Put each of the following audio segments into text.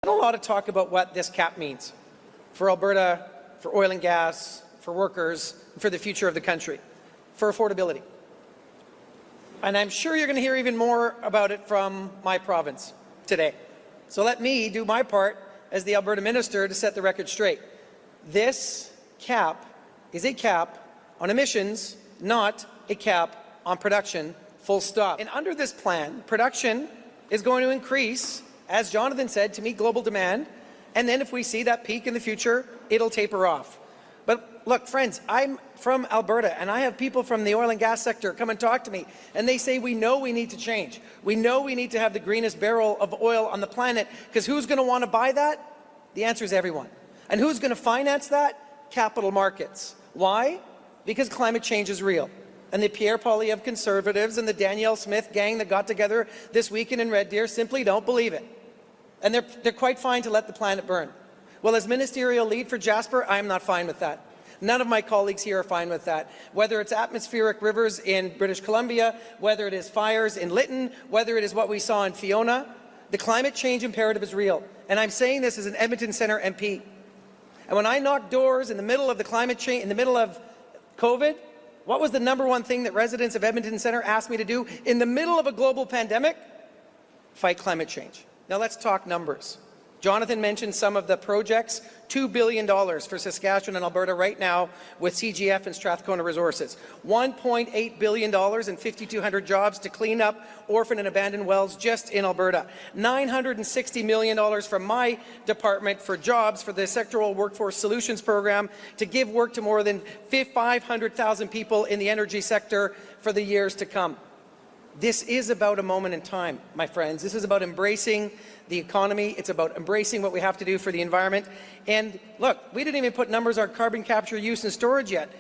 A lot of talk about what this cap means for Alberta, for oil and gas, for workers, for the future of the country, for affordability. And I'm sure you're going to hear even more about it from my province today. So let me do my part as the Alberta Minister to set the record straight. This cap is a cap on emissions, not a cap on production, full stop. And under this plan, production is going to increase, as Jonathan said, to meet global demand, and then if we see that peak in the future, it'll taper off. But look, friends, I'm from Alberta, and I have people from the oil and gas sector come and talk to me, and they say, we know we need to change. We know we need to have the greenest barrel of oil on the planet, because who's going to want to buy that? The answer is everyone. And who's going to finance that? Capital markets. Why? Because climate change is real. And the Pierre Poilievre conservatives and the Danielle Smith gang that got together this weekend in Red Deer simply don't believe it. And they're quite fine to let the planet burn. Well, as ministerial lead for Jasper, I'm not fine with that. None of my colleagues here are fine with that. Whether it's atmospheric rivers in British Columbia, whether it is fires in Lytton, whether it is what we saw in Fiona, the climate change imperative is real. And I'm saying this as an Edmonton Centre MP. And when I knocked doors in the middle of the climate change, in the middle of COVID, what was the #1 thing that residents of Edmonton Centre asked me to do in the middle of a global pandemic? Fight climate change. Now let's talk numbers. Jonathan mentioned some of the projects, $2 billion for Saskatchewan and Alberta right now with CGF and Strathcona Resources. $1.8 billion and 5,200 jobs to clean up orphan and abandoned wells just in Alberta. $960 million from my department for jobs for the Sectoral Workforce Solutions Program to give work to more than 500,000 people in the energy sector for the years to come. This is about a moment in time, my friends. This is about embracing the economy. It's about embracing what we have to do for the environment. And look, we didn't even put numbers on carbon capture, use and storage yet.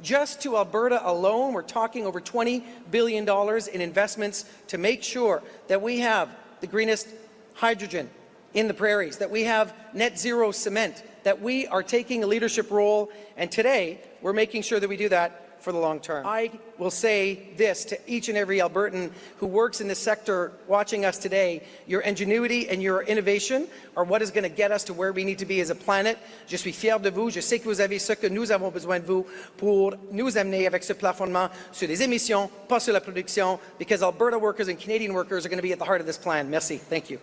Just to Alberta alone, we're talking over $20 billion in investments to make sure that we have the greenest hydrogen in the prairies, that we have net zero cement, that we are taking a leadership role. And today, we're making sure that we do that for the long term. I will say this to each and every Albertan who works in this sector watching us today: your ingenuity and your innovation are what is going to get us to where we need to be as a planet. Je suis fier de vous. Je sais que vous avez ce que nous avons besoin de vous pour nous amener avec ce plafonnement sur les émissions, pas sur la production, because Alberta workers and Canadian workers are going to be at the heart of this plan. Merci. Thank you.